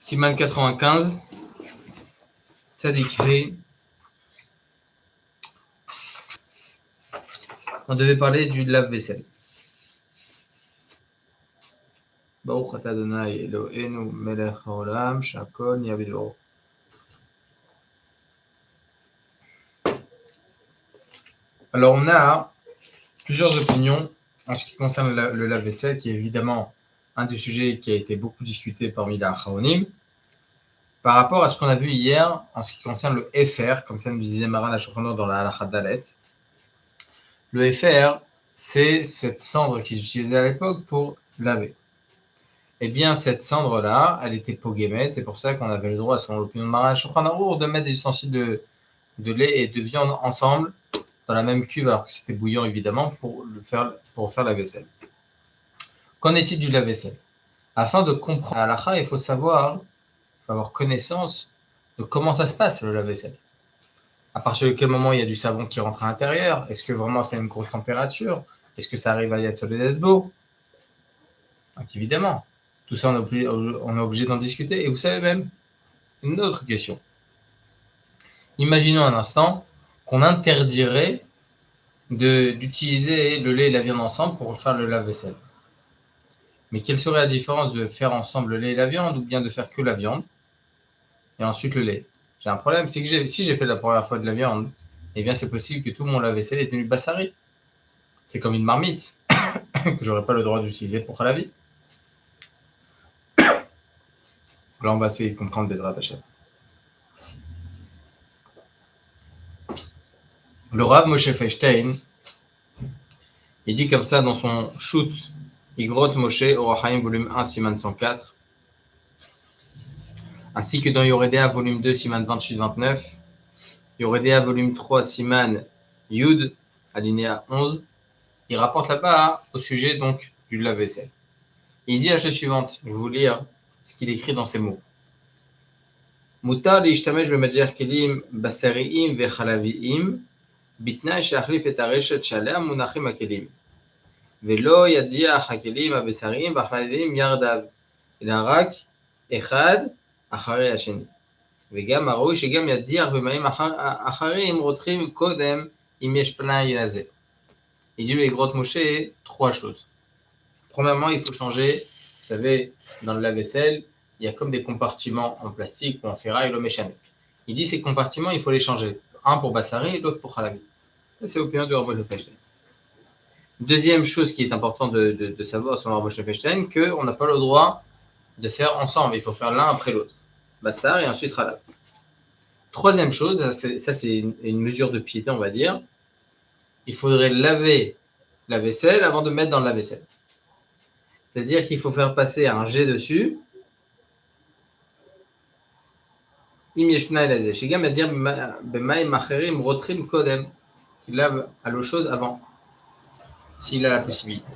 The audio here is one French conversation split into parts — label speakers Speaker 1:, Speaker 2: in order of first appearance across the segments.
Speaker 1: Siman 95, Tzadikri. On devait parler du lave-vaisselle. Baruch atah Adonai Eloheinu melech haolam shehakol nהיה bidbaro. Alors on a plusieurs opinions en ce qui concerne le lave-vaisselle, qui est évidemment un des sujets qui a été beaucoup discuté parmi les Acharonim, par rapport à ce qu'on a vu hier en ce qui concerne le Efer, comme ça nous disait Maran HaShulchan Aruch dans la Halakha Dalet. Le Efer, c'est cette cendre qu'ils utilisaient à l'époque pour laver. Eh bien, cette cendre-là, elle était poguémette, c'est pour ça qu'on avait le droit, selon l'opinion de Maran HaShulchan Aruch, de mettre des ustensiles de lait et de viande ensemble dans la même cuve, alors que c'était bouillant évidemment, pour faire la vaisselle. Qu'en est-il du lave-vaisselle? Afin de comprendre la halakha, il faut avoir connaissance de comment ça se passe le lave-vaisselle. À partir de quel moment il y a du savon qui rentre à l'intérieur? Est-ce que vraiment c'est à une grosse température? Est-ce que ça arrive à Yad Soledesbo? Donc évidemment, tout ça on est obligé d'en discuter. Et vous savez même, une autre question. Imaginons un instant qu'on interdirait d'utiliser le lait et la viande ensemble pour faire le lave-vaisselle. Mais quelle serait la différence de faire ensemble le lait et la viande ou bien de faire que la viande et ensuite le lait? J'ai un problème, c'est que si j'ai fait la première fois de la viande, eh bien c'est possible que tout mon lave-vaisselle est tenu bassari. C'est comme une marmite que j'aurais pas le droit d'utiliser pour la vie. Là on va essayer de comprendre Bezrat Hashem. Le Rav Moshe Feinstein, il dit comme ça dans son shoot Igrot Moshe Orach Chaim volume 1 Siman 104, ainsi que dans Yoredea volume 2 Siman 28-29, Yoredea volume 3 Siman Yud alinéa 11, il rapporte là-bas au sujet donc du lave-vaisselle. Il dit la chose suivante, je vais vous lire ce qu'il écrit dans ces mots. Mutar להשתמש במג'ח כלים בשריים וחלביים בתנאי שיחליף את הרשת שעליה מונחים הכלים ולא ידיח הכלים הבשריים והחלביים יחדיו אלא רק אחד אחרי השני וגם הראוי שגם ידיח במים אחרים רותחים קודם אם יש פנאי לזה. Il dit le Igrot Moshe 3 choses. Premièrement, il faut changer, vous savez, dans le lave-vaisselle, il y a comme des compartiments en plastique ou en ferraille, le méchané. Il dit ces compartiments, il faut les changer. Un pour Bassari et l'autre pour Khalavi. Ça, c'est l'opinion du Rav Moshe Feinstein. Deuxième chose qui est importante de savoir sur le Rav Moshe Feinstein, qu'on n'a pas le droit de faire ensemble. Il faut faire l'un après l'autre. Bassar et ensuite Khalav. Troisième chose, ça c'est une mesure de piété, on va dire. Il faudrait laver la vaisselle avant de mettre dans le lave-vaisselle. C'est-à-dire qu'il faut faire passer un jet dessus. Im yeshna elazeh. Shigam va dire b'mayim acherim rotrim kodem. Qu'il lave à l'eau chaude avant, s'il a la possibilité.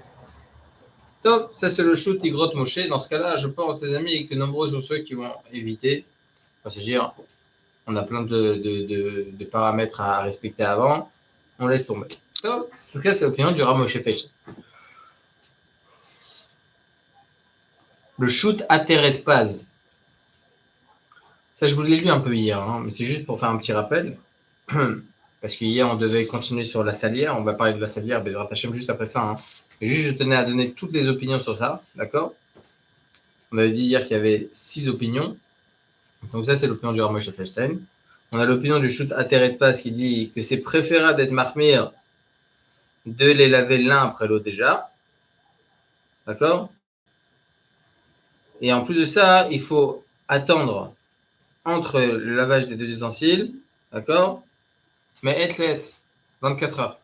Speaker 1: Top, ça c'est le shoot Igrot Moshe. Dans ce cas-là, je pense, les amis, que nombreux sont ceux qui vont éviter. C'est-à-dire, on a plein de paramètres à respecter avant. On laisse tomber. Top. En tout cas, c'est l'opinion du Rav Moshe Feinstein. Le shoot Ateret Paz. Ça, je vous l'ai lu un peu hier, hein, mais c'est juste pour faire un petit rappel. Parce qu'hier, on devait continuer sur la salière. On va parler de la salière, Bezrat Hashem, juste après ça. Hein. Et juste, je tenais à donner toutes les opinions sur ça, d'accord? On avait dit hier qu'il y avait 6 opinions. Donc ça, c'est l'opinion du Rav Moshe Feinstein. On a l'opinion du shoot Ateret Paz qui dit que c'est préférable d'être marmire de les laver l'un après l'autre déjà. D'accord? Et en plus de ça, il faut attendre entre le lavage des deux ustensiles, d'accord? Mais etlet, 24 heures.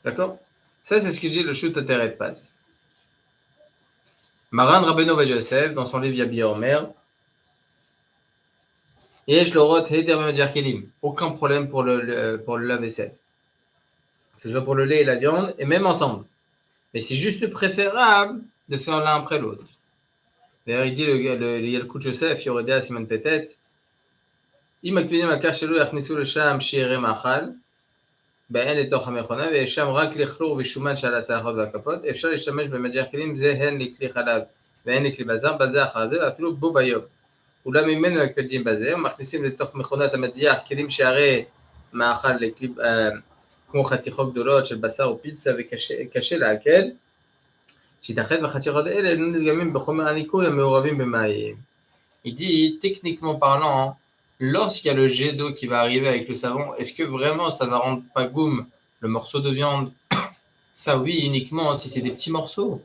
Speaker 1: D'accord? Ça, c'est ce qu'il dit le shoot Ateret Paz. Maran Rabbeinu Ovadia Yosef, dans son livre Yabi Omer, Yesh lorot heder b'medjar kelim. Aucun problème pour le lave-vaisselle. C'est soit pour le lait et la viande, et même ensemble. Mais c'est juste préférable de faire l'un après l'autre. D'ailleurs, il dit le Yalkut Yosef, Yoredea Siman Petet, אם מקפידים על כך שלא יכניסו לשם שירי מאכל, בעין לתוך המכונה, ויש שם רק לכלור ושומן של הצלחות והכפות, אפשר להשתמש במג'ח כלים זהן לכלי חלב ואין לכלי בזר, בזה אחר זה, ואפילו בו ביום. אולם ממנו הקלדים בזה, מכניסים לתוך מכונת המדיח כלים שהרי מאכל לכלי, כמו חתיכות גדולות של בשר או פיצה וקשה לעכל, שיתאחד בחתיכות אלה לא נדגמים בחומר הניקוי המעורבים במים. Il dit, techniquement parlant, lorsqu'il y a le jet d'eau qui va arriver avec le savon, est-ce que vraiment ça va rendre pagoum le morceau de viande? Ça oui, uniquement si c'est des petits morceaux,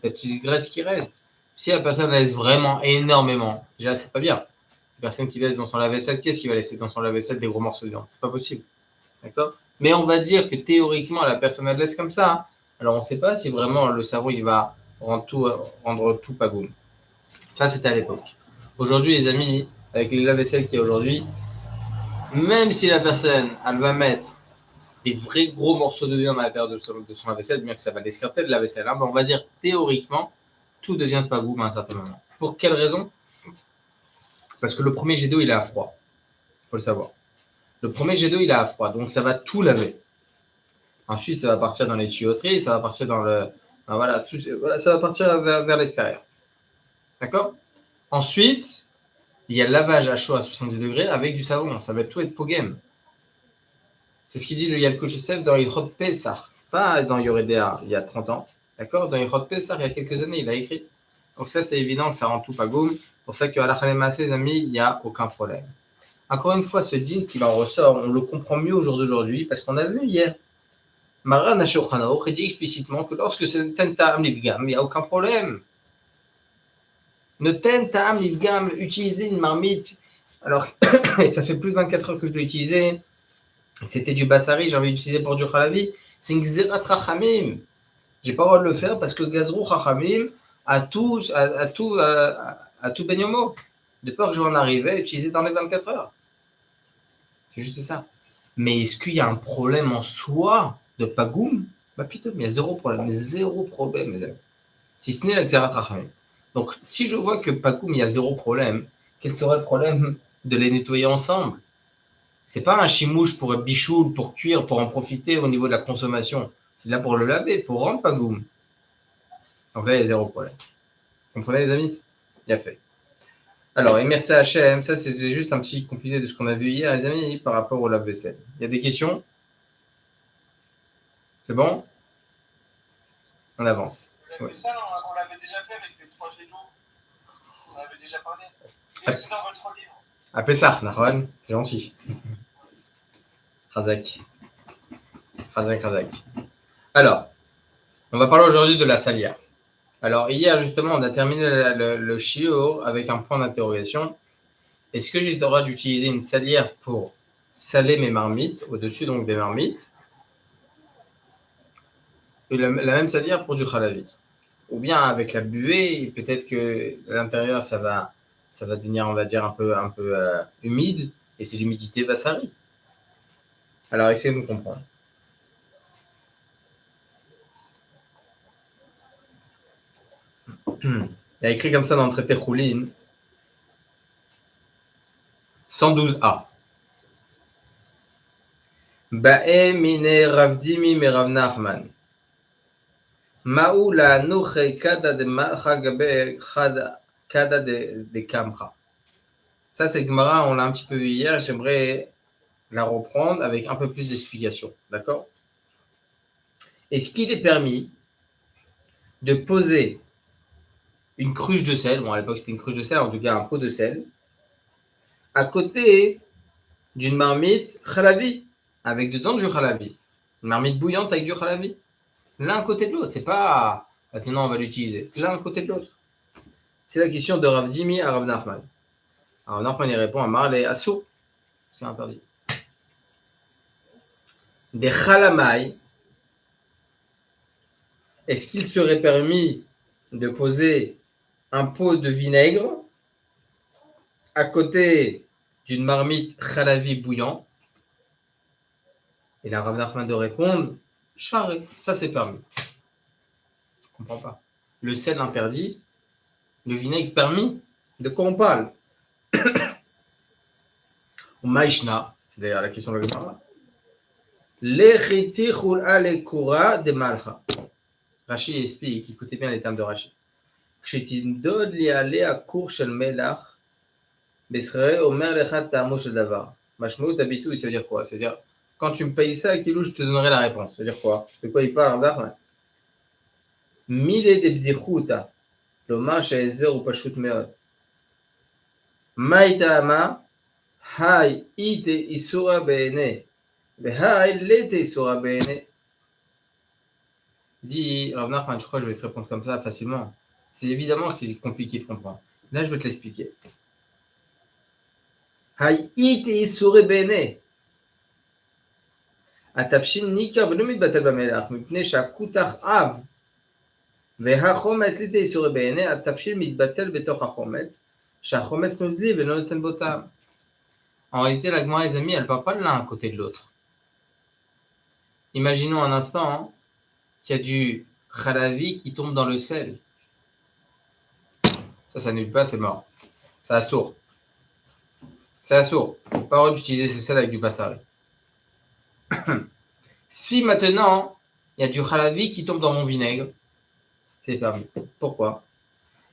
Speaker 1: la petite graisse qui reste. Si la personne laisse vraiment énormément, déjà c'est pas bien. La personne qui laisse dans son lave-vaisselle, qu'est-ce qu'il va laisser dans son lave-vaisselle des gros morceaux de viande? C'est pas possible. D'accord? Mais on va dire que théoriquement la personne elle laisse comme ça. Alors on ne sait pas si vraiment le savon il va rendre tout pagoum. Ça c'était à l'époque. Aujourd'hui les amis, avec les lave-vaisselle qu'il y a aujourd'hui, même si la personne elle va mettre des vrais gros morceaux de viande à l'intérieur de son lave-vaisselle, bien que ça va l'escarter de la vaisselle, hein, ben on va dire théoriquement tout devient pagoum à un certain moment. Pour quelle raison? Parce que le premier jet d'eau il est à froid. Il faut le savoir. Le premier jet d'eau il est à froid, donc ça va tout laver. Ensuite ça va partir dans les tuyauteries, ça va partir dans le... Ben voilà, ça va partir vers l'extérieur. D'accord? Ensuite, il y a le lavage à chaud à 70 degrés avec du savon. Ça va tout être pogem. C'est ce qu'il dit le Yalkut Yosef dans Ilchot Pesach. Pas dans Yoredea il y a 30 ans. D'accord? Dans Ilchot Pesach, il y a quelques années, il a écrit. Donc ça, c'est évident que ça rend tout pagoum. Pour ça qu'à la Khalema, ses amis, il n'y a aucun problème. Encore une fois, ce din qui en ressort, on le comprend mieux au jour d'aujourd'hui parce qu'on a vu hier. Maran Ashochanor dit explicitement que lorsque c'est Tentam Livgam, il n'y a aucun problème. Ne Tentam Livgam, utiliser une marmite, alors ça fait plus de 24 heures que je dois utiliser, c'était du bassari, j'ai envie d'utiliser pour du khalavi, c'est une Gzerat Rachamim. J'ai pas le droit de le faire parce que Gazrou Rachamim a tout Ben Yomo, de peur que je vais en arriver à utiliser dans les 24 heures. C'est juste ça. Mais est-ce qu'il y a un problème en soi de pagoum? Bah putain, il y a zéro problème, mes amis. Si ce n'est la Gzerat Rachamim. Donc, si je vois que pagoum, il y a zéro problème, quel serait le problème de les nettoyer ensemble? C'est pas un chimouche pour bichoul, pour cuire, pour en profiter au niveau de la consommation. C'est là pour le laver, pour rendre pagoum. Donc là, il y a zéro problème. Vous comprenez, les amis? Bien fait. Alors, et merci à HM, ça c'est juste un petit compilé de ce qu'on a vu hier, les amis, par rapport au lave-vaisselle. Il y a des questions? C'est bon? On avance.
Speaker 2: Le lave-vaisselle, on l'avait déjà fait avec les 3 jets d'eau. On avait déjà parlé. Et c'est dans votre livre.
Speaker 1: Appelez ça, Nahon, c'est gentil. Razak. Alors, on va parler aujourd'hui de la salière. Alors, hier, justement, on a terminé le shiur avec un point d'interrogation. Est-ce que j'ai le droit d'utiliser une salière pour saler mes marmites, au-dessus donc des marmites, et la même salière pour du khalavi? Ou bien avec la buée, peut-être que à l'intérieur, ça va devenir, on va dire, un peu humide, et c'est l'humidité bassari. Alors, essayez de me comprendre. Il y a écrit comme ça dans le traité Choulin, 112a. Ba'e mine ravdimi me Rav Nachman. Ma'u la nuche kada de malcha gabe kada de kamcha. Ça, c'est Gemara, on l'a un petit peu vu hier. J'aimerais la reprendre avec un peu plus d'explications. D'accord? Est-ce qu'il est permis de poser une cruche de sel, bon à l'époque c'était une cruche de sel, en tout cas un pot de sel, à côté d'une marmite khalavi, avec dedans du khalavi, une marmite bouillante avec du khalavi, l'un à côté de l'autre, c'est pas maintenant on va l'utiliser, l'un à côté de l'autre. C'est la question de Rav Dimi à Rav Nachman. Alors Nachman il répond à Marle et Assou, c'est interdit. Des khalamai, est-ce qu'il serait permis de poser un pot de vinaigre à côté d'une marmite khalavi bouillant? Et la Rav Nachman de répondre, charré, ça c'est permis. Je comprends pas. Le sel interdit, le vinaigre permis. De quoi on parle? Ou Maïshna, c'est d'ailleurs la question de la Gemara. L'echiti khul ale kura de malcha. Rachid explique, écoutez bien les termes de Rachid. כשתנדוד לי עליה כור של מלח, בסחרי אומר לך טעמו של דבר. משמעות הביטוי, ça veut dire quoi? C'est-à-dire, quand tu me payes ça, Kilou, je te donnerai la réponse. C'est-à-dire quoi? De quoi il parle, Rambam? מילי דבדיחותא, כלומר שההסבר הוא פשוט מאוד. מאי טעמה? היי איתה איסורא בעיני, והי ליתה איסורא בעיני. Dis, Rav Nachman, je crois que je vais te répondre comme ça facilement. C'est évidemment que c'est compliqué de comprendre. Là, je vais te l'expliquer. היי איתה איסורא בעיני. התבשיל ניכר ולא מתבטל במלח, מפני שהכותח עב. והחומץ ליטא איסורא בעיני, התבשיל מתבטל בתוך החומץ, שהחומץ נוזלי ולא נותן בו טעם. En réalité, la Gemara, les amis, elle ne parle pas de l'un à côté de l'autre. Imaginons un instant qu'il y a du khalavi qui tombe dans le sel. Ça n'annule pas, c'est mort. C'est assourd. C'est assourd. Pas le droit d'utiliser ce sel avec du passage. Si maintenant, il y a du khalavi qui tombe dans mon vinaigre, c'est permis. Pourquoi?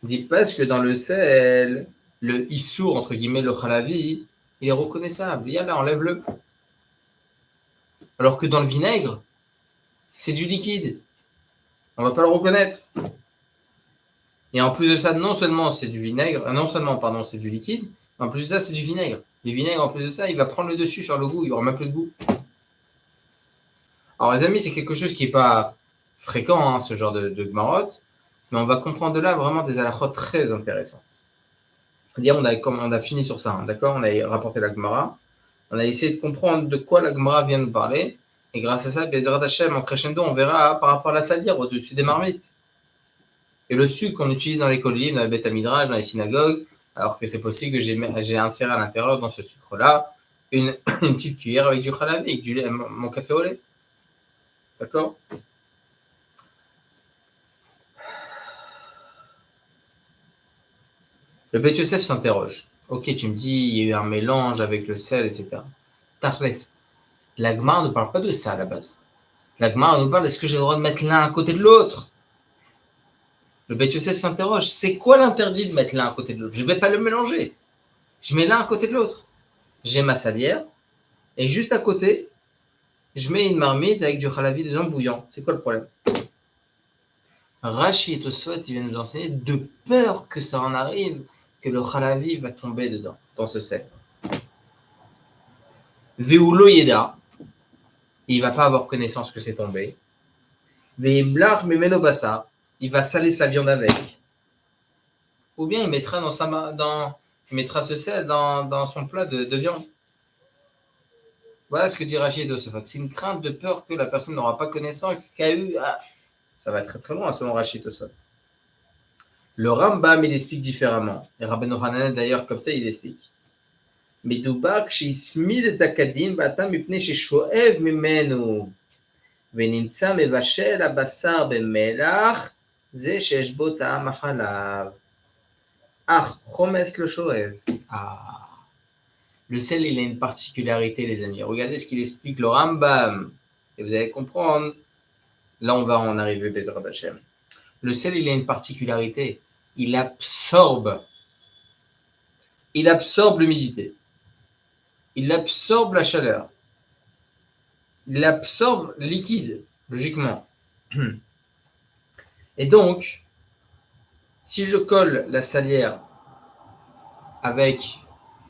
Speaker 1: Dit parce que dans le sel, le issour, entre guillemets, le khalavi, il est reconnaissable. Yallah, enlève-le. Alors que dans le vinaigre, c'est du liquide. On ne va pas le reconnaître. Et en plus de ça, non seulement c'est du vinaigre, non seulement, pardon, c'est du liquide, mais en plus de ça, c'est du vinaigre. Le vinaigre, en plus de ça, il va prendre le dessus sur le goût, il n'y aura même plus de goût. Alors les amis, c'est quelque chose qui n'est pas fréquent, hein, ce genre de gmarotte, mais on va comprendre de là vraiment des halachot très intéressantes. C'est-à-dire, on a fini sur ça, hein, d'accord? On a rapporté la Gemara, on a essayé de comprendre de quoi la Gemara vient de parler, et grâce à ça, Bezrat Hashem, en crescendo, on verra par rapport à la salière au-dessus des marmites. Et le sucre qu'on utilise dans les colliers, dans les Beth Midrash, dans les synagogues, alors que c'est possible que j'ai inséré à l'intérieur, dans ce sucre-là, une petite cuillère avec du khalavi, avec du lait, mon café au lait. D'accord? Le Beth Yosef s'interroge. Ok, tu me dis, il y a eu un mélange avec le sel, etc. Tachles, la Gemara ne parle pas de ça à la base. La Gemara nous parle, est-ce que j'ai le droit de mettre l'un à côté de l'autre? Le Beth Yosef s'interroge, c'est quoi l'interdit de mettre l'un à côté de l'autre? Je ne vais pas le mélanger. Je mets l'un à côté de l'autre. J'ai ma salière, et juste à côté, je mets une marmite avec du khalavi dedans bouillant. C'est quoi le problème? Rashi et Tosfot, ils viennent nous enseigner de peur que ça en arrive, que le khalavi va tomber dedans, dans ce sel. Ve'ulo yeda, il ne va pas avoir connaissance que c'est tombé. Ve'imlach memeno basa, il va saler sa viande avec. Ou bien il mettra il mettra ce sel dans son plat de viande. Voilà ce que dit Rashi et Tosfot. C'est une crainte de peur que la personne n'aura pas connaissance qu'a eu. Ça va être très très loin selon Rashi et Tosfot. Le Rambam, il explique différemment. Et Rabbeinu Hanan, d'ailleurs, comme ça, il explique. מדובר כשהצמיד את הקדים ועתה מפני ששואב ממנו ונמצא מבשל הבשר במלח, זה שיש בו טעם החלב. אך חומץ לא שואב. Le sel, il a une particularité, les amis. Regardez ce qu'il explique le Rambam. Et vous allez comprendre. Là, on va en arriver, Bezrat Hashem. Le sel, il a une particularité. Il absorbe l'humidité. Il absorbe la chaleur. Il absorbe le liquide, logiquement. Et donc, si je colle la salière avec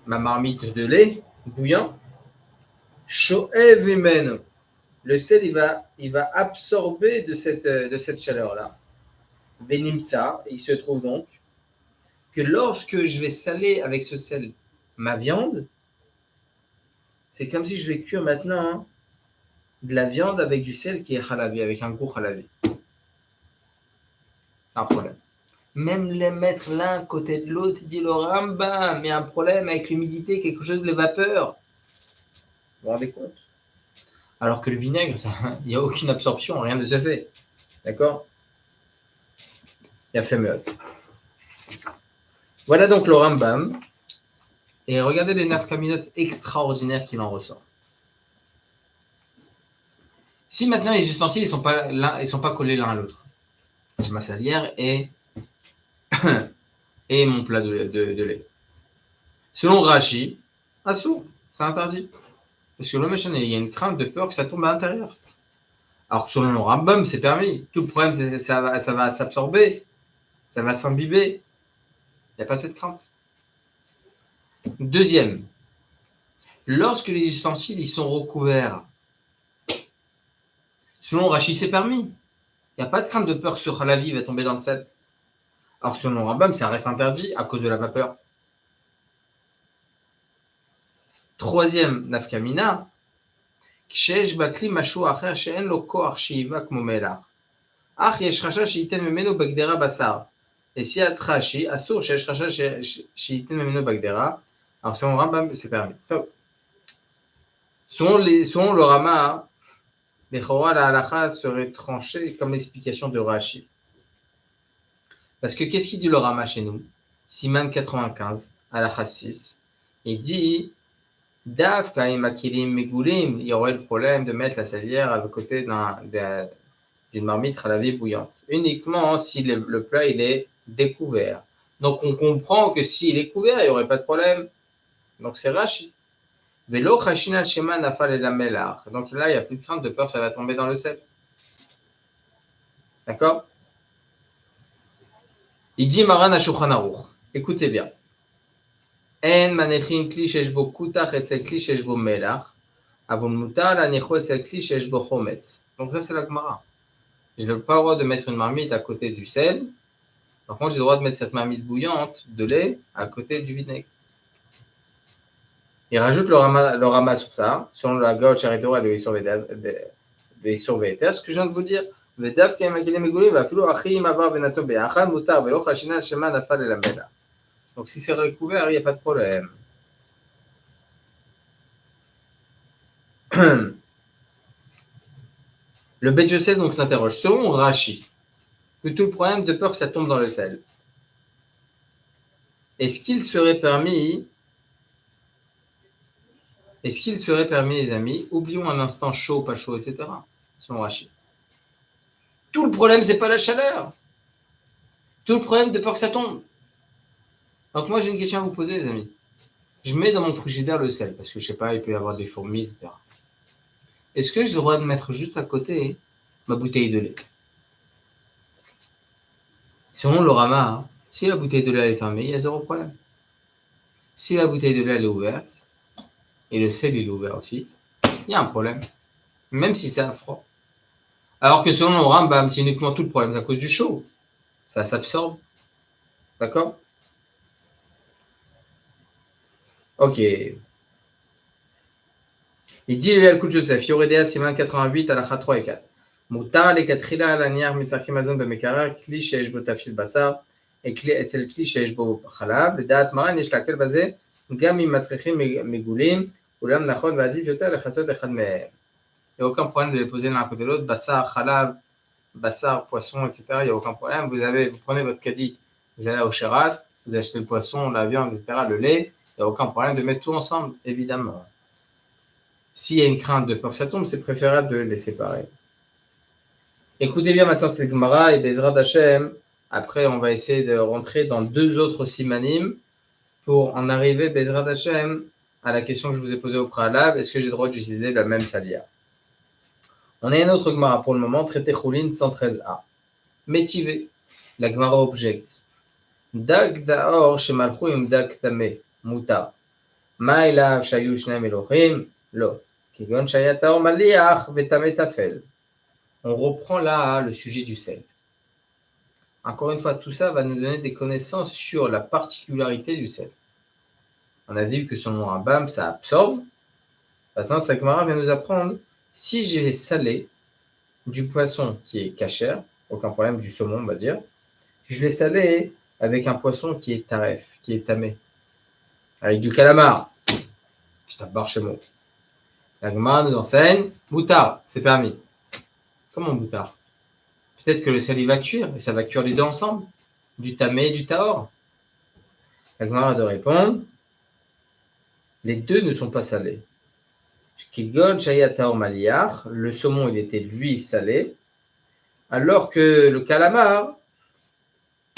Speaker 1: ma marmite de lait bouillant, sho'ev mimenu, le sel, il va absorber de cette chaleur-là. Venimsa, il se trouve donc que lorsque je vais saler avec ce sel ma viande, c'est comme si je vais cuire maintenant de la viande avec du sel qui est halavi, avec un goût halavi. C'est un problème. Même les mettre l'un à côté de l'autre, dit le Rambam, mais un problème avec l'humidité, quelque chose de vapeur. Vous vous rendez compte? Alors que le vinaigre, il n'y a aucune absorption, rien ne se fait. D'accord? Il y a fait mieux. Voilà donc le Rambam. Et regardez les nafkaminotes extraordinaires qu'il en ressort. Si maintenant les ustensiles ne sont pas collés l'un à l'autre, j'ai ma salière et et mon plat de lait. Selon Rashi, assourd, c'est interdit. Parce que le machin, il y a une crainte de peur que ça tombe à l'intérieur. Alors que selon le Rambam, c'est permis. Tout le problème, c'est que ça va s'absorber, ça va s'imbiber. Il n'y a pas cette crainte. Deuxième, lorsque les ustensiles ils sont recouverts, selon Rashi, c'est permis. Il n'y a pas de crainte de peur que ce halavi va tomber dans le sel. Alors que selon le Rambam, ça reste interdit à cause de la vapeur. Troisième, nafkamina, כשיש בכלי משהו אחר שאין לו כוח שאיבה כמו מלח, אך יש חשש שייתן ממנו בגדרה בשר. נשיאת חשי, אסור שיש חשש שייתן ממנו בגדרה. Alors selon le Rambam, c'est permis. Selon le Rama, les Chora, la halacha serait tranchée comme l'explication de Rashi. Parce que qu'est-ce qu'il dit le Rama chez nous? Siman 95, halacha 6, il dit Dav, Kaimakilim, Megoulim, il y aurait le problème de mettre la salière à côté d'une marmite à la vie bouillante. Uniquement si le plat il est découvert. Donc on comprend que s'il est couvert, il n'y aurait pas de problème. Donc c'est Rashi. Velo Chashina Shema Nafal et la Melach. Donc là, il n'y a plus de crainte de peur, ça va tomber dans le sel. D'accord? Il dit Maran Ashulchan Aruch. Écoutez bien. En manechin kli shesh bo kutach etzel kli shesh bo melach, avon mutar lanecho etzel kli shesh bo chometz. Donc ça c'est la Gemara. Je n'ai pas le droit de mettre une marmite à côté du sel. Par contre, j'ai le droit de mettre cette marmite bouillante de lait à côté du vinaigre. Il rajoute le rama sur ça, selon la gauche Charidora de Isur Veter, ce que je viens de vous dire. Vedav kaimakile meguli vafilo achi mavar venato be'achad mutar velo chashina shema nafal el melach. Donc si c'est recouvert, il n'y a pas de problème. Le Bet Yosef donc s'interroge. Selon Rashi, que tout le problème de peur que ça tombe dans le sel, est-ce qu'il serait permis, les amis, oublions un instant chaud, pas chaud, etc. Selon Rashi. Tout le problème, c'est pas la chaleur. Tout le problème de peur que ça tombe. Donc moi, j'ai une question à vous poser, les amis. Je mets dans mon frigidaire le sel, parce que je sais pas, il peut y avoir des fourmis, etc. Est-ce que j'ai le droit de mettre juste à côté ma bouteille de lait? Selon le Rama, si la bouteille de lait est fermée, il y a zéro problème. Si la bouteille de lait elle est ouverte, et le sel il est ouvert aussi, il y a un problème. Même si c'est à froid. Alors que selon le Rambam, c'est uniquement tout le problème à cause du chaud. Ça s'absorbe. D'accord? Ok. Il dit le Yalkut Joseph, Yoredea Siman 88 à la 3 et 4. Moutar les katrila la niar mitzachim azon bemekara kli sheyesh bo tafshil basar et kli etzel kli sheyesh bo chalab ledat maran yesh lakel baze gam im matzrichim megoulim ulam nachon vazif yoter lechasot echad mehem. Il n'y a aucun problème de les poser l'un à côté de l'autre. Bassar, chalab, bassar, poisson, etc. Il n'y a aucun problème. Vous prenez votre caddie, vous allez au Sherat, vous achetez le poisson, la viande, etc., le lait. Il n'y a aucun problème de mettre tout ensemble, évidemment. S'il y a une crainte de peur que ça tombe, c'est préférable de les séparer. Écoutez bien maintenant cette Gemara et Bezrat Hashem. Après, on va essayer de rentrer dans deux autres simanim pour en arriver, Bezrat Hashem, à la question que je vous ai posée au préalable. Est-ce que j'ai le droit d'utiliser la même salière? On a une autre Gemara pour le moment, traité Choulin 113a. Métivé, la Gemara objecte. Dag daor shemalchou im dag tame muta. Ma elav shayu shneim elohim lo. Kigon shaya taor maliach vetame tafel. On reprend là le sujet du sel. Encore une fois, tout ça va nous donner des connaissances sur la particularité du sel. On a vu que selon Rambam, ça absorbe. Maintenant, cette Gemara vient nous apprendre. Si j'ai salé du poisson qui est cachère, aucun problème, du saumon, on va dire, je l'ai salé avec un poisson qui est taref, qui est tamé, avec du calamar. Je tape chez moi. La Gemara nous enseigne, boutard, c'est permis. Comment boutard? Peut-être que le sel il va cuire, et ça va cuire les deux ensemble, du tamé et du tahor. La Gemara de répondre, les deux ne sont pas salés. Le saumon, il était lui salé, alors que le calamar,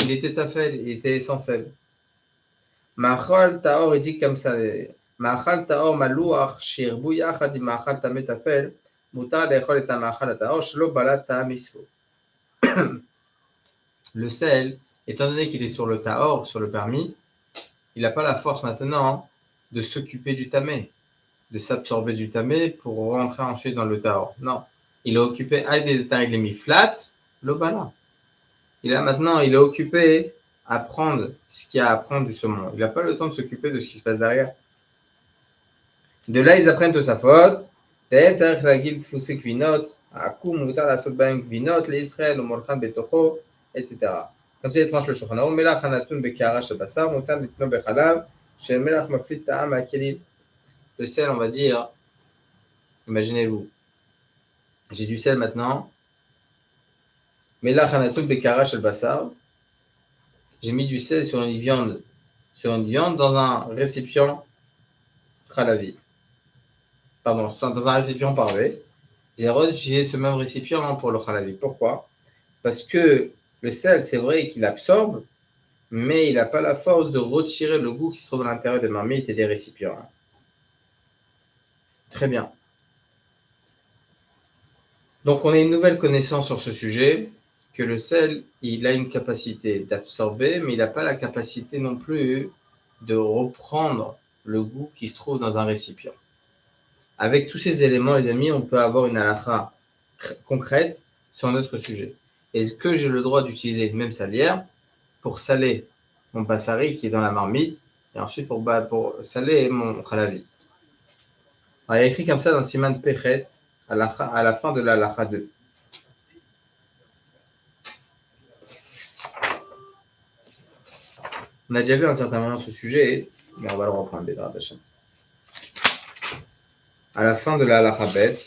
Speaker 1: il était tafel, il était sans sel. Ma'achal ta'or, il dit comme ça. Ma'achal ta'or malouach shirbu yachad im ma'achal tameh tafel, mutar le'echol et ma'achal ta'or shelo balat ta'am isfo. Le sel, étant donné qu'il est sur le ta'or, sur le permis, il n'a pas la force maintenant de s'occuper du tamé, de s'absorber du tamé pour rentrer ensuite dans le ta'or. Non, il est occupé à des détails les miflat, le bala. Il est occupé à prendre ce qu'il y a à prendre du saumon. Il n'a pas le temps de s'occuper de ce qui se passe derrière. De là, ils apprennent de sa faute. Etc. Comme ça, il tranche le Shulchan Aruch. Melach hanatun bekehara shel basar, mutar litno bechalav, shel melach maflit ta'am ha'kelim. Le sel, on va dire, imaginez-vous, j'ai du sel maintenant. Melach hanatun bekehara shel basar, j'ai mis du sel sur une viande dans un récipient chalavi. Pardon, dans un récipient parvé. J'ai réutilisé ce même récipient pour le chalavi. Pourquoi? Parce que le sel, c'est vrai qu'il absorbe, mais il n'a pas la force de retirer le goût qui se trouve à l'intérieur des marmites et des récipients. Très bien. Donc, on a une nouvelle connaissance sur ce sujet, que le sel, il a une capacité d'absorber, mais il n'a pas la capacité non plus de reprendre le goût qui se trouve dans un récipient. Avec tous ces éléments, les amis, on peut avoir une halakha concrète sur notre sujet. Est-ce que j'ai le droit d'utiliser une même salière pour saler mon bassari qui est dans la marmite et ensuite pour saler mon khalavi? Alors, il y a écrit comme ça dans le Siman Pechet à la fin de la halakha 2. On a déjà vu un certain moment ce sujet, mais on va le reprendre, Bezrat Hashem. À la fin de la halakha bet,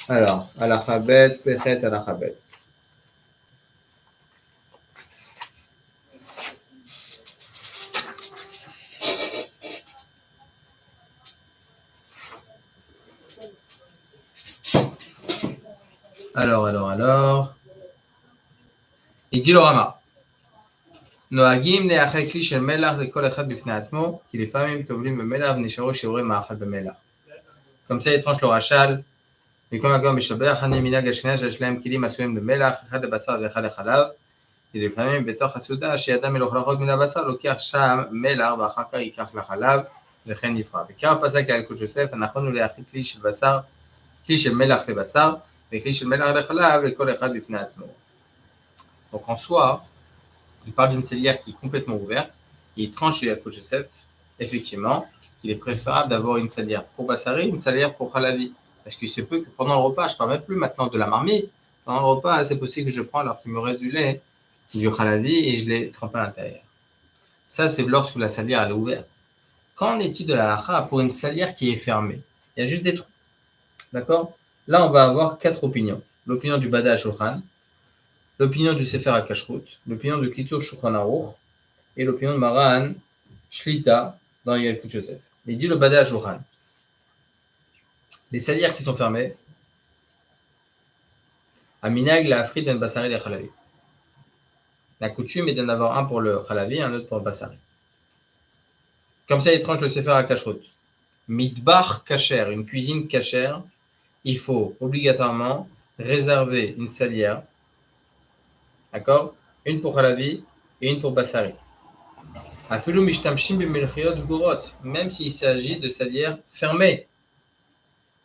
Speaker 1: alors, halakha bet, Pechet, halakha bet. Alors. Il dit le Rama. נוהגים לאחר כלי של מלח לכל אחד בפני עצמו, כי לפעמים טובלים במלח ונשארו שיעורי מאכל במלח. Comme ça, il tranche le rachal. במקום הגאון משבח, אני מנהג השכנה שיש להם כלים עשויים במלח, אחד לבשר ואחד לחלב, כי לפעמים בתוך הסעודה שידם מלוכלכות מן הבשר, לוקח שם מלח ואחר כך ייקח לחלב, וכן נפרע. וכך פסק ילקוט יוסף, הנכון הוא להכין כלי של מלח לבשר, וכלי של מלח לחלב לכל אחד בפני עצמו. Donc en soi, il parle d'une salière qui est complètement ouverte, et il tranche le Yaakov Joseph, effectivement, qu'il est préférable d'avoir une salière pour Bassari, une salière pour Khalavi. Parce qu'il se peut que pendant le repas, je ne parle même plus maintenant de la marmite, pendant le repas, c'est possible que je prends alors qu'il me reste du lait, du Khalavi, et je l'ai trempé à l'intérieur. Ça, c'est lorsque la salière elle est ouverte. Qu'en est-il de la halakha pour une salière qui est fermée? Il y a juste des trous. D'accord? Là, on va avoir 4 opinions. L'opinion du Bada Shulchan, l'opinion du Sefer HaKashrut, l'opinion de Kitzur Shulchan Aruch et l'opinion de Maran Shlita dans Yalkut Yosef. Il dit le Bada Shulchan. Les salières qui sont fermées, Aminag la Afrid en Bassari les Khalavi. La coutume est d'en avoir un pour le Khalavi et un autre pour le Bassari. Comme ça, il tranche le Sefer HaKashrut. Midbar Kasher, une cuisine cachère, il faut obligatoirement réserver une salière. D'accord? Une pour Khalavi et une pour Bassari. Même s'il s'agit de salières fermées.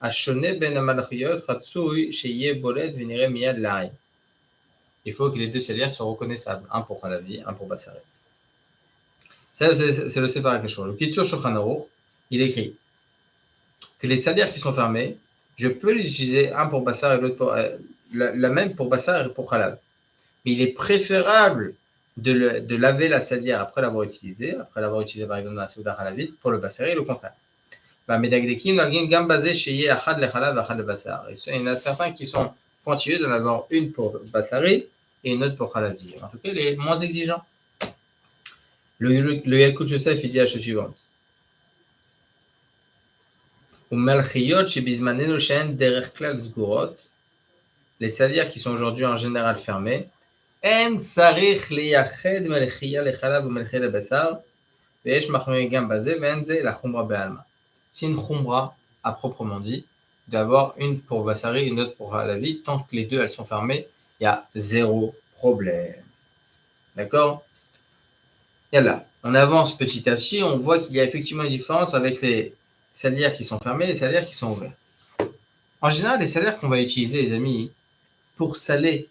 Speaker 1: Il faut que les deux salières soient reconnaissables. Un pour Khalavi, un pour Bassari. Ça, c'est le Sefer HaKashrut. Le Kitzur Shulchan Aruch, il écrit que les salières qui sont fermées, je peux les utiliser un pour Bassar et l'autre pour la même pour Bassar et pour Khalav. Mais il est préférable de laver la salière après l'avoir utilisée par exemple dans la Souda Khalavite pour le Bassar et le contraire. Il y en a certains qui sont pointilleux d'en avoir une pour Bassari et une autre pour Khalavi. En tout cas, il est moins exigeant. Le Yalkut Yosef, il dit la chose suivante. Umalchiyot shebizmanenu she'en derech klal sgurot. Les salières qui sont aujourd'hui en général fermées. En tsarich liyached melchiya lechalav umelchiya lebasar. Ve'esh machloek gam bazeh ve'en ze la chumra be'alma. C'est une chumra à proprement dit, d'avoir une pour Vassari et une autre pour Halavi. Tant que les deux elles sont fermées, il y a zéro problème. D'accord? Et là, on avance petit à petit, on voit qu'il y a effectivement une différence avec les salières qui sont fermées et les salières qui sont ouvertes. En général, les salières qu'on va utiliser, les amis, pour saler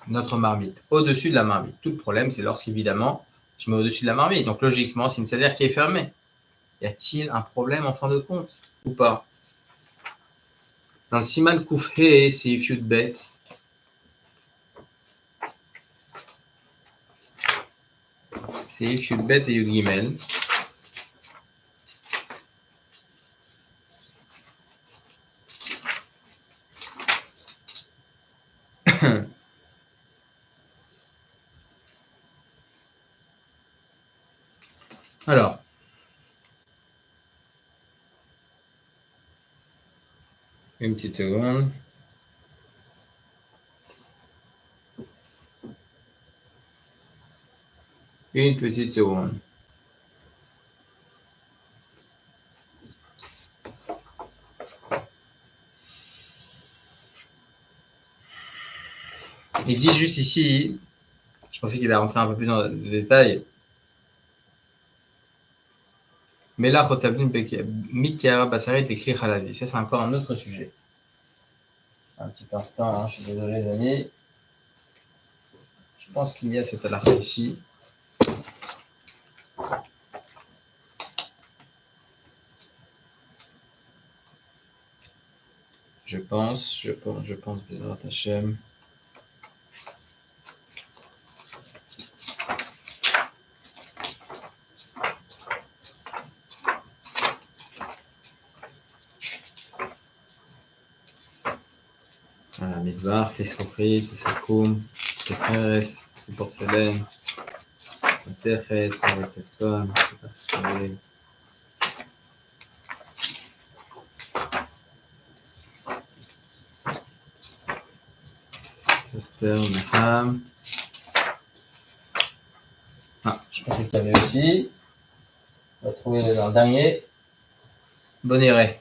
Speaker 1: notre marmite au-dessus de la marmite. Tout le problème, c'est lorsqu'évidemment, je mets au-dessus de la marmite. Donc logiquement, c'est une salière qui est fermée. Y a-t-il un problème en fin de compte ou pas? Dans le Siman Koufhe, c'est Yud Bet. C'est Yud Bet et Yud Gimel. Alors, une petite seconde. Une petite seconde. Il dit juste ici, je pensais qu'il allait rentrer un peu plus dans le détail. Mais là, Mikara Bassarit écrit Halavi. Ça, c'est encore un autre sujet. Un petit instant, hein, je suis désolé, les amis. Je pense qu'il y a cette alarme ici. Je pense, Bezrat Hashem. Voilà, Midbar, Kesofri, Kesakoum, Keferes, Porcelaine, Terret, Tefton, Naham. Ah, je pensais qu'il y avait aussi. On va trouver le dernier. Boniré.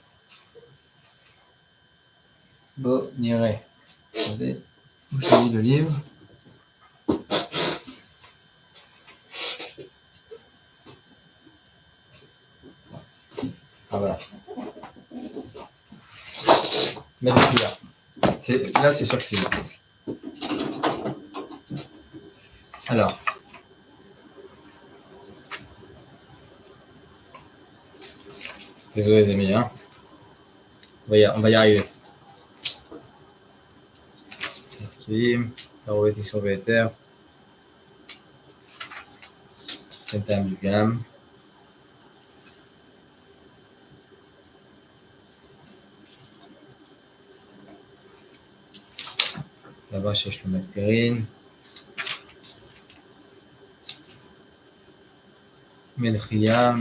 Speaker 1: Boniré. Attendez, où j'ai mis le livre? Ah voilà. Magnifique. Là, c'est sûr que c'est bon. Alors. Désolé les amis, hein. On va y arriver. La roulette sur VTR. C'est un du gamme. Là-bas, je cherche le matérine. Melchia.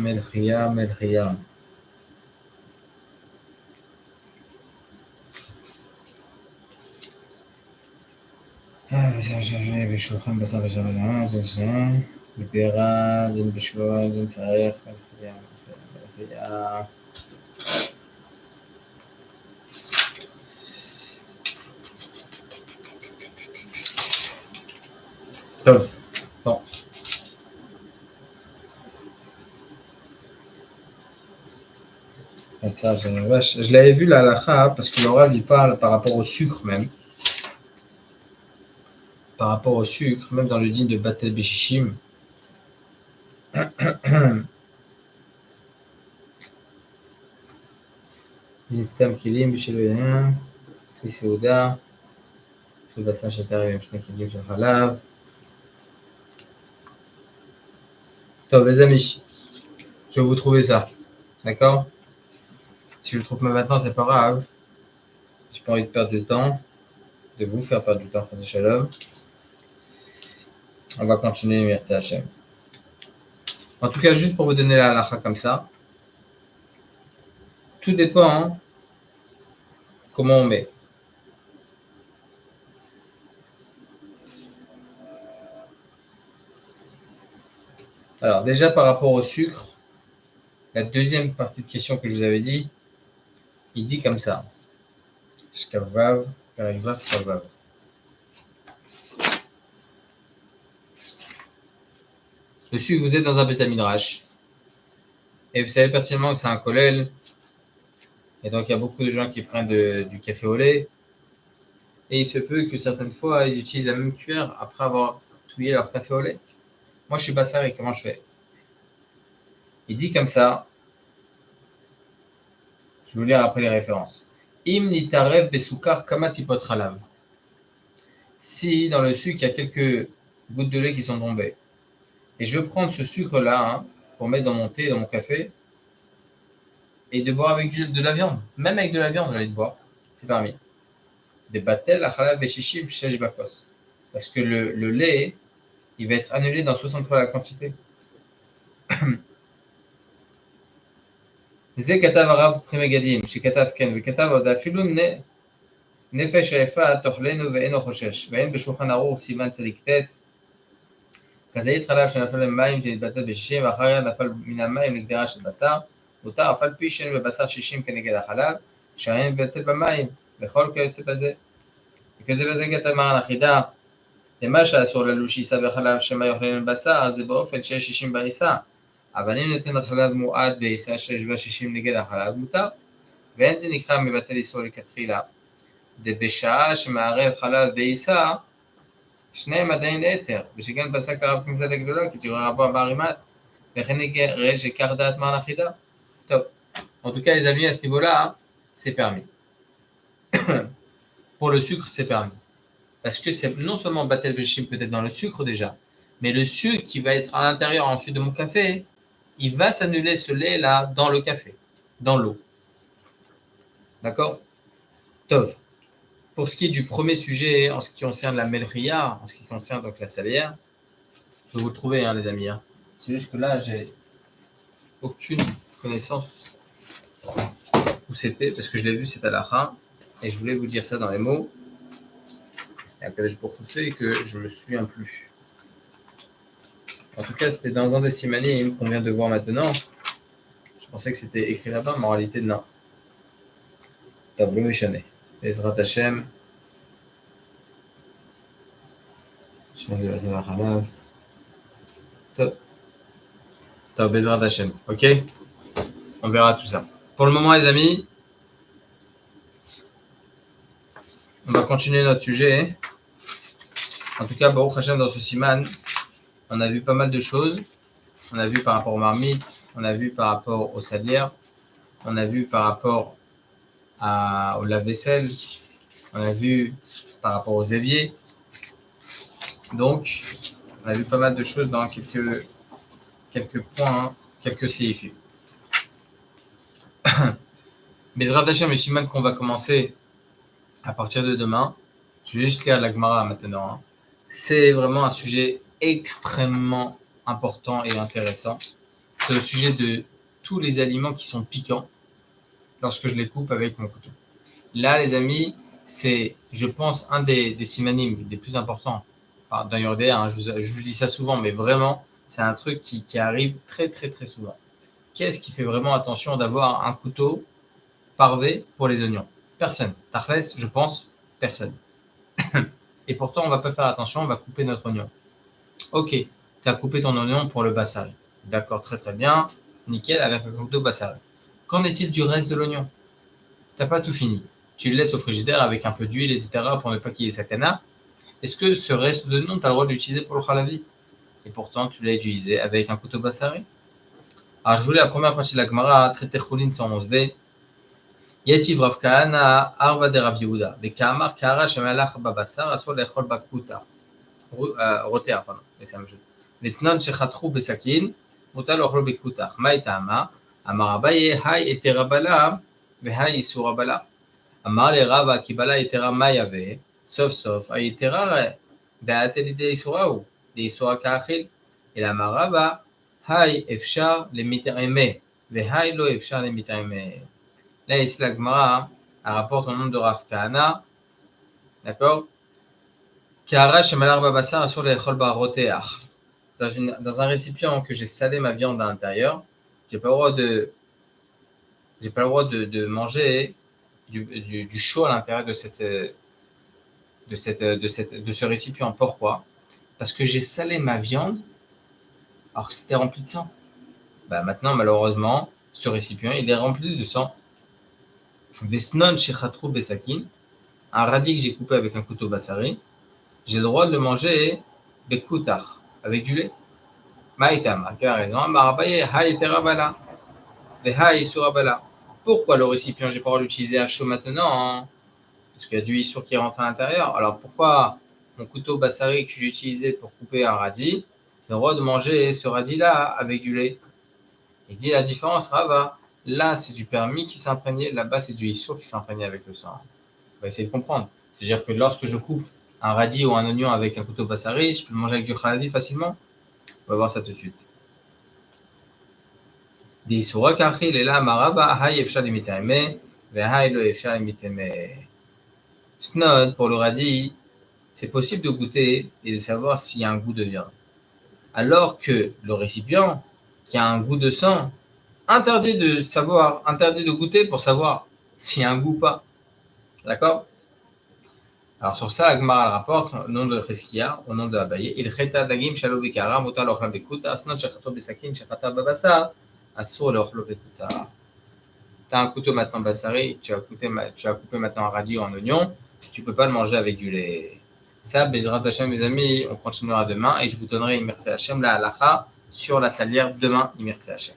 Speaker 1: Libéra, d'une bichoulois, d'une terre, Melchia. Tov. Bon. Ça, je l'avais vu la halakha parce que l'oral il parle par rapport au sucre même. Par rapport au sucre, même dans le din de Batel Beshishim. Nistam Kilim, Bisheloyen, Trisouda, Tribassin Chatari, Mshnakilim, Chachalav. Top, les amis, je vais vous trouver ça. D'accord? Si je le trouve pas maintenant, c'est pas grave. J'ai pas envie de perdre du temps, de vous faire perdre du temps, François Shalom. On va continuer, merci Hachem. En tout cas, juste pour vous donner la halakha comme ça. Tout dépend hein, comment on met. Alors déjà par rapport au sucre, la deuxième partie de question que je vous avais dit, il dit comme ça. Shkavav, Perivav, Kavav. Le sucre, vous êtes dans un bêta midrash. Et vous savez pertinemment que c'est un kollel. Et donc il y a beaucoup de gens qui prennent du café au lait. Et il se peut que certaines fois, ils utilisent la même cuillère après avoir touillé leur café au lait. Moi, je suis pas sérieux, comment je fais? Il dit comme ça. Je vais vous lire après les références. Im nitarev besukar kama tipot chalav. Si dans le sucre, il y a quelques gouttes de lait qui sont tombées, et je veux prendre ce sucre-là hein, pour mettre dans mon thé, dans mon café, et de boire avec de la viande. Même avec de la viande, j'allais de boire. C'est permis. Des batel, achalav, beshishim, shesh bakos. Parce que le lait, il va être annulé dans 60 fois la quantité. זה כתב הרב פחי מגדים, שכתב כן, וכתב עוד אפילו נפש היפה תאכלנו ואינו חושש, ואין בשולחן ערוך סימן צדיק ט' כזית חלב שנפל למים שנתבטל ב-60 ואחריה נפל מן המים לגדרה של בשר, מותר אף על פי שאין בבשר 60 כנגד החלב, שהאין מתבטל במים, וכל כיוצא בזה. וכיוצא בזה כתב מרן החידה, למה שאסור ללוש עיסה בחלב שמה יאכלנו בבשר, זה באופן שיש 60 בעיסה. אבל אם נותן חלב מועד בעיסה שיש בה 60 נגד החלב, מותר. ואין זה נקרא מבטל איסור לכתחילה. בשעה שמערב חלב בעיסה, שניהם עדיין היתר, ושכן פסק הרב כניסת הגדולה, כי תראה רבה בערימת, וכן נראה שכך דעת מרן החידה. טוב, en tout cas les amis, à ce niveau-là, c'est permis. Pour le sucre, c'est permis. Parce que c'est non seulement batel beshim peut-être dans le sucre déjà, mais le sucre qui va être à l'intérieur ensuite de mon café, il va s'annuler ce lait-là dans le café, dans l'eau. D'accord? Tov. Pour ce qui est du premier sujet, en ce qui concerne la melria, en ce qui concerne donc la salière, je vais vous le trouver, hein, les amis. Hein. C'est juste que là, j'ai aucune connaissance où c'était, parce que je l'ai vu, c'est à la fin, et je voulais vous dire ça dans les mots. Et après, je poursuis et que je me souviens plus. En tout cas, c'était dans un des simanim qu'on vient de voir maintenant. Je pensais que c'était écrit là-bas, mais en réalité, non. Tableau Mishané. Ezrat Hashem. Top, Ezrat Hashem. Ok? On verra tout ça. Pour le moment, les amis, on va continuer notre sujet. En tout cas, Baruch Hashem, dans ce siman, on a vu pas mal de choses. On a vu par rapport aux marmites, on a vu par rapport aux salières, on a vu par rapport au lave-vaisselle, on a vu par rapport aux éviers. Donc, on a vu pas mal de choses dans quelques points, hein, quelques séifs. Bezrat Hashem, le siman qu'on va commencer à partir de demain, je vais juste lire la Gemara maintenant. Hein. C'est vraiment un sujet extrêmement important et intéressant. C'est le sujet de tous les aliments qui sont piquants lorsque je les coupe avec mon couteau. Là, les amis, c'est, je pense, un des simanim des plus importants dans Yordéa. Hein, je vous dis ça souvent, mais vraiment, c'est un truc qui arrive très, très, très souvent. Qu'est-ce qui fait vraiment attention d'avoir un couteau parvé pour les oignons? Personne. Tachlès, je pense, personne. Et pourtant, on ne va pas faire attention, on va couper notre oignon. Ok, tu as coupé ton oignon pour le bassari. D'accord, très très bien. Nickel, avec un couteau bassari. Qu'en est-il du reste de l'oignon? Tu n'as pas tout fini. Tu le laisses au frigidaire avec un peu d'huile, etc. pour ne pas qu'il y ait sa cana. Est-ce que ce reste de l'oignon, tu as le droit de l'utiliser pour le khalavi? Et pourtant, tu l'as utilisé avec un couteau bassari. Alors, je voulais la première partie de la Gemara, traité Choulin 111b. Yativ Rav Kahana, Arva de Rav Yehuda. Bekamar Kara Shemalach Babasar, Asur Lechol Bakuta. Rotea, pardon. C'est la même chose. Lesnon Shechatru Besakin, Muta Lochlo Bekuta. Maïtama, Amar Abaye, Hay Eterabala, Vehai Isurabala. Amar le Rava Kibala Etera Mayave, sauf, Ayetera, Daatelide Isuraou, de Isura Kachil. Et la Marava, Hay Efshar le Mitereme, Vehai Lo Efshar le Mitereme. Là, ici, la Gemara, elle rapporte au nom de Rav Kahana, d'accord? Kara shemalar babasar asur le'echol baroteach. Dans un récipient que j'ai salé ma viande à l'intérieur, j'ai pas le droit de manger du chaud à l'intérieur de ce récipient. Pourquoi? Parce que j'ai salé ma viande alors que c'était rempli de sang. Bah maintenant, malheureusement, ce récipient, il est rempli de sang. Vesnon shechatru besakin, un radis que j'ai coupé avec un couteau bassari, j'ai le droit de le manger bekoutar, avec du lait. Maïtama, qui a raison, marabaye, haï terabala, vehaï surabala. Pourquoi le récipient, j'ai pas le droit de l'utiliser à chaud maintenant? Parce qu'il y a du issour qui rentre à l'intérieur. Alors pourquoi mon couteau bassari que j'ai utilisé pour couper un radis, j'ai le droit de manger ce radis-là avec du lait? Il dit la différence, Rava. Là, c'est du permis qui s'est imprégné, là-bas, c'est du issour qui s'est imprégné avec le sang. On va essayer de comprendre. C'est-à-dire que lorsque je coupe un radis ou un oignon avec un couteau bassari, je peux le manger avec du khaladi facilement. On va voir ça tout de suite. Des issoura kachil et là, maraba, hay efshal imitame, ve hay lo efshal imitame. Snod, pour le radis, c'est possible de goûter et de savoir s'il y a un goût de viande. Alors que le récipient, qui a un goût de sang, interdit de goûter pour savoir s'il y a un goût ou pas. D'accord? Alors sur ça, Agmar rapporte au nom de Cheskia, au nom de Abaye, il cheta dagim shalo bikara, mutar l'ochla bekuta, asnot shechato besakin, shechata babasa, asur l'ochlo bekuta. Tu as un couteau maintenant bassari, tu as coupé maintenant un radis ou un oignon, tu ne peux pas le manger avec du lait. Ça, Bezrat Hashem, mes amis, on continuera demain et je vous donnerai Imertse Hashem, la halacha, sur la salière demain, Imertse Hashem.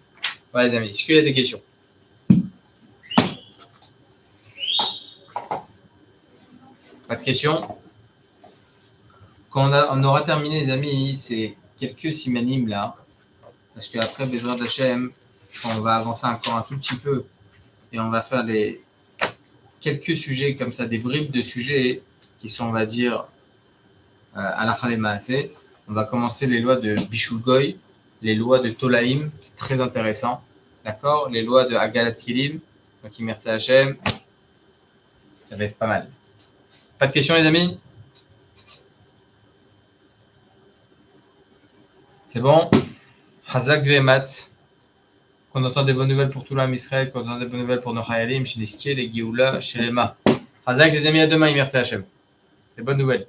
Speaker 1: Voilà les amis, est-ce qu'il y a des questions? Pas de questions? Quand on aura terminé les amis, c'est quelques simanim là, parce qu'après Bezrat Hashem, on va avancer encore un tout petit peu et on va faire quelques sujets comme ça, des bribes de sujets qui sont, on va dire, halacha le maaseh. On va commencer les lois de Bishulgoy, les lois de Tolaïm, c'est très intéressant, d'accord? Les lois de Hagalat Kilim, donc Imertse Hashem, ça va être pas mal. Pas de questions les amis? C'est bon? Hazak Ve'ematz. Qu'on entend des bonnes nouvelles pour tout l'âme Israël, qu'on entend des bonnes nouvelles pour nos Chayalim, chez les Skiel, les Géoula, chez les Ma. Hazak les amis, à demain, Imertse Hashem. Des bonnes nouvelles.